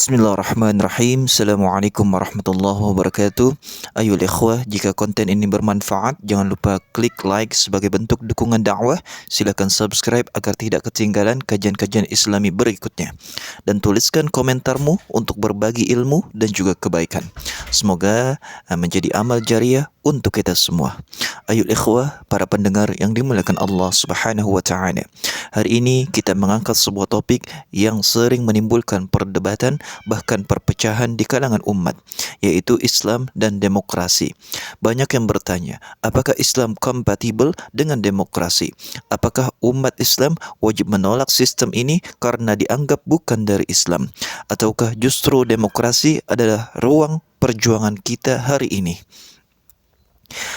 Bismillahirrahmanirrahim. Assalamualaikum warahmatullahi wabarakatuh. Ayol ikhwah, jika konten ini bermanfaat, jangan lupa klik like sebagai bentuk dukungan dakwah. Silakan subscribe agar tidak ketinggalan kajian-kajian Islami berikutnya. Dan tuliskan komentarmu untuk berbagi ilmu dan juga kebaikan. Semoga menjadi amal jariah untuk kita semua. Ayol ikhwah, para pendengar yang dimuliakan Allah Subhanahu wa taala. Hari ini kita mengangkat sebuah topik yang sering menimbulkan perdebatan bahkan perpecahan di kalangan umat, yaitu Islam dan demokrasi. Banyak yang bertanya, apakah Islam kompatibel dengan demokrasi? Apakah umat Islam wajib menolak sistem ini karena dianggap bukan dari Islam? Ataukah justru demokrasi adalah ruang perjuangan kita hari ini?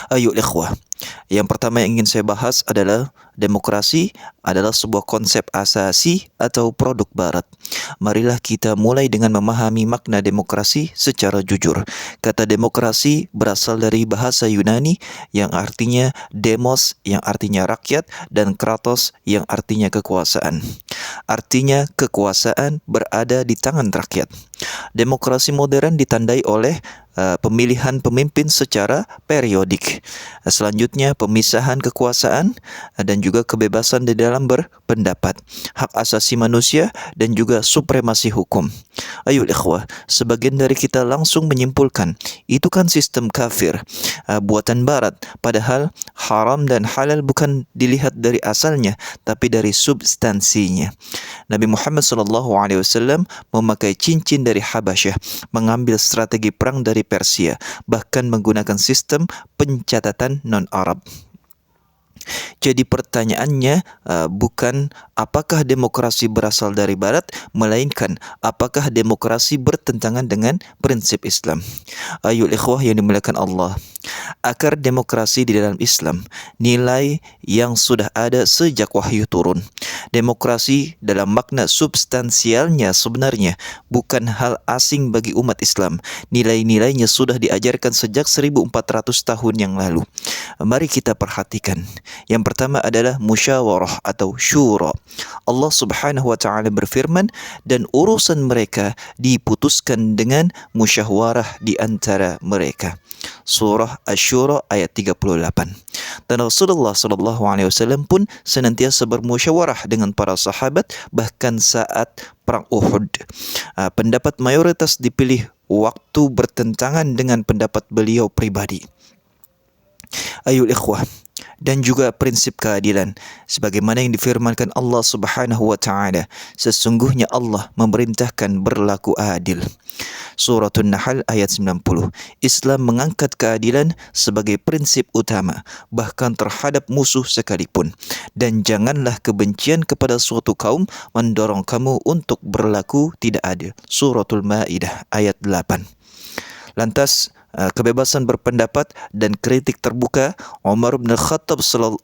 Ayo ikhwah, yang pertama yang ingin saya bahas adalah demokrasi adalah sebuah konsep asasi atau produk barat. Marilah kita mulai dengan memahami makna demokrasi secara jujur. Kata demokrasi berasal dari bahasa Yunani yang artinya demos, yang artinya rakyat, dan kratos yang artinya kekuasaan. Artinya kekuasaan berada di tangan rakyat. Demokrasi modern ditandai oleh pemilihan pemimpin secara periodik. Selanjutnya pemisahan kekuasaan dan juga kebebasan di dalam berpendapat, hak asasi manusia dan juga supremasi hukum. Ayo ikhwah, sebagian dari kita langsung menyimpulkan itu kan sistem kafir, buatan barat, padahal haram dan halal bukan dilihat dari asalnya tapi dari substansinya. Nabi Muhammad SAW memakai cincin dari Habasyah, mengambil strategi perang dari Persia, bahkan menggunakan sistem pencatatan non-Arab. Jadi pertanyaannya bukan apakah demokrasi berasal dari barat, melainkan apakah demokrasi bertentangan dengan prinsip Islam. Ayol ikhwah yang dimuliakan Allah, akar demokrasi di dalam Islam, nilai yang sudah ada sejak wahyu turun. Demokrasi dalam makna substansialnya sebenarnya bukan hal asing bagi umat Islam. Nilai-nilainya sudah diajarkan sejak 1400 tahun yang lalu. Mari kita perhatikan. Yang pertama adalah musyawarah atau syura. Allah Subhanahu wa taala berfirman, dan urusan mereka diputuskan dengan musyawarah di antara mereka. Surah Asy-Syura ayat 38. Dan Rasulullah SAW pun senantiasa bermusyawarah dengan para sahabat bahkan saat perang Uhud. Pendapat mayoritas dipilih waktu bertentangan dengan pendapat beliau pribadi. Ayol ikhwah, dan juga prinsip keadilan sebagaimana yang difirmankan Allah Subhanahu wa taala, sesungguhnya Allah memerintahkan berlaku adil. Suratul Nahl ayat 90. Islam mengangkat keadilan sebagai prinsip utama bahkan terhadap musuh sekalipun, dan janganlah kebencian kepada suatu kaum mendorong kamu untuk berlaku tidak adil. Suratul Maidah ayat 8. Lantas kebebasan berpendapat dan kritik terbuka. Umar bin Khattab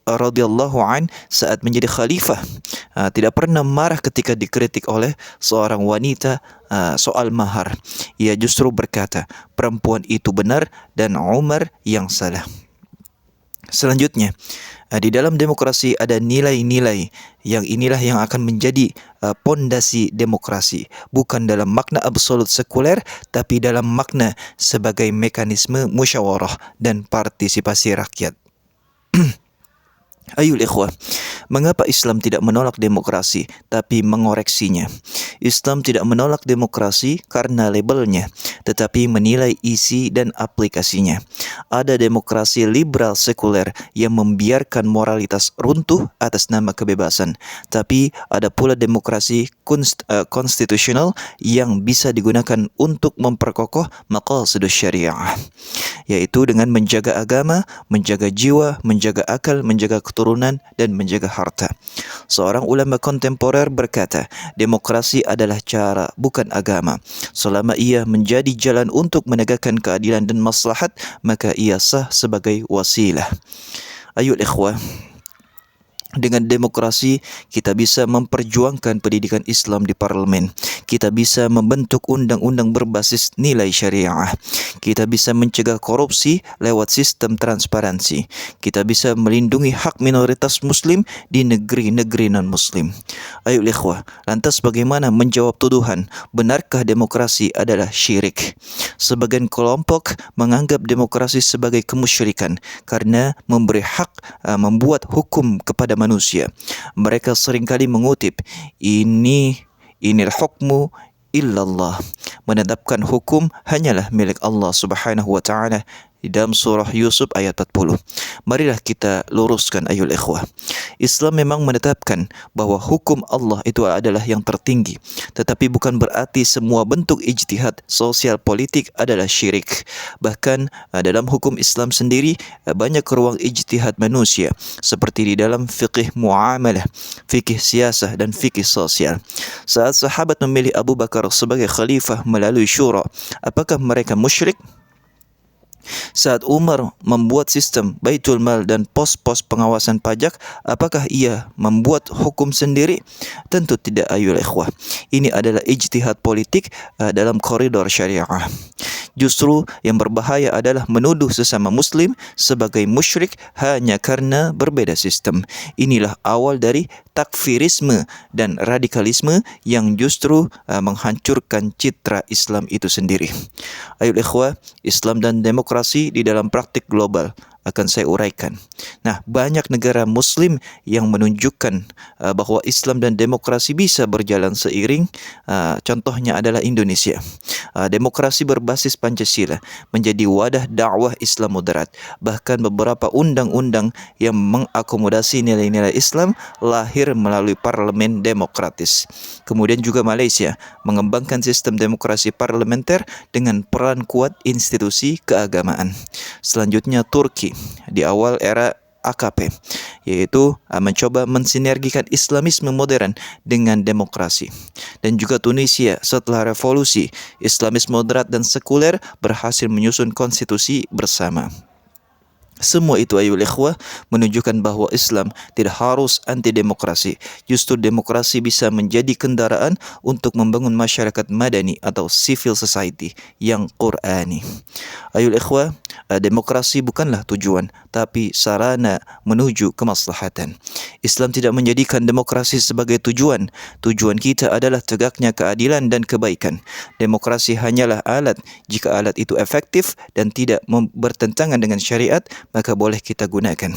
radhiyallahu an saat menjadi khalifah tidak pernah marah ketika dikritik oleh seorang wanita soal mahar. Ia justru berkata, perempuan itu benar dan Umar yang salah. Selanjutnya, di dalam demokrasi ada nilai-nilai yang inilah yang akan menjadi pondasi demokrasi, bukan dalam makna absolut sekuler tapi dalam makna sebagai mekanisme musyawarah dan partisipasi rakyat. Ayol ikhwah, mengapa Islam tidak menolak demokrasi tapi mengoreksinya? Islam tidak menolak demokrasi karena labelnya, tetapi menilai isi dan aplikasinya. Ada demokrasi liberal sekuler yang membiarkan moralitas runtuh atas nama kebebasan, tapi ada pula demokrasi konstitusional yang bisa digunakan untuk memperkokoh maqasidus syariah, yaitu dengan menjaga agama, menjaga jiwa, menjaga akal, menjaga keturunan, dan menjaga harta. Seorang ulama kontemporer berkata, demokrasi adalah cara, bukan agama. Selama ia menjadi jalan untuk menegakkan keadilan dan maslahat, maka ia sah sebagai wasilah. Ayol ikhwah, Dengan demokrasi, kita bisa memperjuangkan pendidikan Islam di parlimen. Kita bisa membentuk undang-undang berbasis nilai syariah. Kita bisa mencegah korupsi lewat sistem transparansi. Kita bisa melindungi hak minoritas Muslim di negeri-negeri non-Muslim. Ayo ikhwah, lantas bagaimana menjawab tuduhan? Benarkah demokrasi adalah syirik? Sebagian kelompok menganggap demokrasi sebagai kemusyrikan karena memberi hak membuat hukum kepada manusia. Mereka seringkali mengutip, inil hukmu illallah. Menetapkan hukum hanyalah milik Allah Subhanahu wa taala di dalam surah Yusuf ayat 40. Marilah kita luruskan ayul ikhwah. Islam memang menetapkan bahwa hukum Allah itu adalah yang tertinggi, tetapi bukan berarti semua bentuk ijtihad sosial politik adalah syirik. Bahkan dalam hukum Islam sendiri banyak ruang ijtihad manusia, seperti di dalam fiqih muamalah, fikih siasah dan fikih sosial. Saat sahabat memilih Abu Bakar sebagai khalifah melalui syura, apakah mereka musyrik? Saat Umar membuat sistem Baitul Mal dan pos-pos pengawasan pajak, apakah ia membuat hukum sendiri? Tentu tidak ayol ikhwah. Ini adalah ijtihad politik dalam koridor syariah. Justru yang berbahaya adalah menuduh sesama Muslim sebagai musyrik hanya karena berbeda sistem. Inilah awal dari takfirisme dan radikalisme yang justru menghancurkan citra Islam itu sendiri. Ayo ikhwah, Islam dan demokrasi di dalam praktik global akan saya uraikan. Nah, banyak negara Muslim yang menunjukkan bahawa Islam dan demokrasi bisa berjalan seiring. Contohnya adalah Indonesia. Demokrasi berbasis Pancasila menjadi wadah dakwah Islam moderat. Bahkan beberapa undang-undang yang mengakomodasi nilai-nilai Islam lahir melalui parlemen demokratis. Kemudian juga Malaysia mengembangkan sistem demokrasi parlementer dengan peran kuat institusi keagamaan. Selanjutnya Turki di awal era AKP, yaitu mencoba mensinergikan Islamisme modern dengan demokrasi. Dan juga Tunisia setelah revolusi, Islamis moderat dan sekuler berhasil menyusun konstitusi bersama. Semua itu ayol ikhwah menunjukkan bahawa Islam tidak harus anti demokrasi. Justru demokrasi bisa menjadi kendaraan untuk membangun masyarakat madani atau civil society yang Qurani. Ayol ikhwah, demokrasi bukanlah tujuan, tapi sarana menuju kemaslahatan. Islam tidak menjadikan demokrasi sebagai tujuan. Tujuan kita adalah tegaknya keadilan dan kebaikan. Demokrasi hanyalah alat. Jika alat itu efektif dan tidak bertentangan dengan syariat, maka boleh kita gunakan.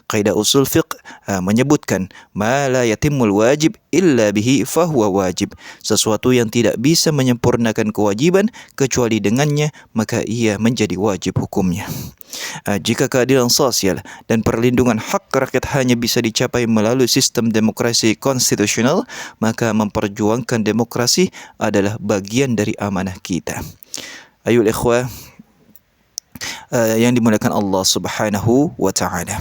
Kaidah usul fiqh menyebutkan ma la yatimul wajib illa bihi fahuwa wajib. Sesuatu yang tidak bisa menyempurnakan kewajiban kecuali dengannya, maka ia menjadi wajib hukumnya. Jika keadilan sosial dan perlindungan hak rakyat hanya bisa dicapai melalui sistem demokrasi konstitusional, maka memperjuangkan demokrasi adalah bagian dari amanah kita. Ayol ikhwah yang dimuliakan Allah Subhanahu wa taala.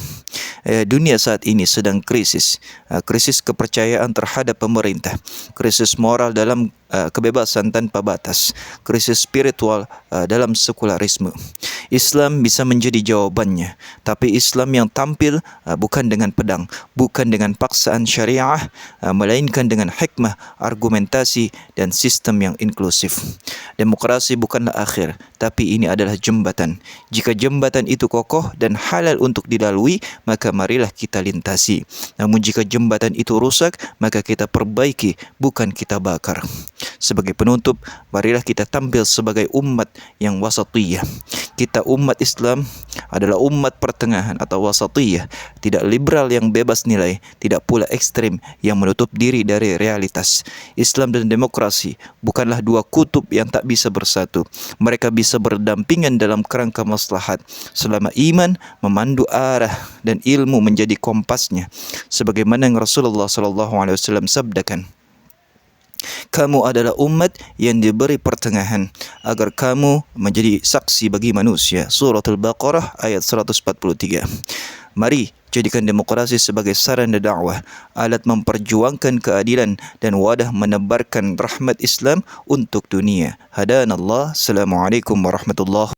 Dunia saat ini sedang krisis. Krisis kepercayaan terhadap pemerintah, krisis moral dalam kebebasan tanpa batas, krisis spiritual dalam sekularisme. Islam bisa menjadi jawabannya, tapi Islam yang tampil bukan dengan pedang, bukan dengan paksaan syariah, melainkan dengan hikmah, argumentasi dan sistem yang inklusif. Demokrasi bukanlah akhir, tapi ini adalah jembatan. Jika jembatan itu kokoh dan halal untuk dilalui, maka marilah kita lintasi. Namun jika jembatan itu rusak, maka kita perbaiki, bukan kita bakar. Sebagai penutup, marilah kita tampil sebagai umat yang wasatiyah. Kita umat Islam adalah umat pertengahan atau wasatiyah, tidak liberal yang bebas nilai, tidak pula ekstrem yang menutup diri dari realitas. Islam dan demokrasi bukanlah dua kutub yang tak bisa bersatu. Mereka bisa berdampingan dalam kerangka maslahat selama iman memandu arah dan ilmu menjadi kompasnya, sebagaimana yang Rasulullah SAW sabdakan, kamu adalah umat yang diberi pertengahan agar kamu menjadi saksi bagi manusia. Surah Al-Baqarah ayat 143. Mari jadikan demokrasi sebagai sarana dakwah, alat memperjuangkan keadilan dan wadah menebarkan rahmat Islam untuk dunia. Hadanallah. Assalamualaikum warahmatullahi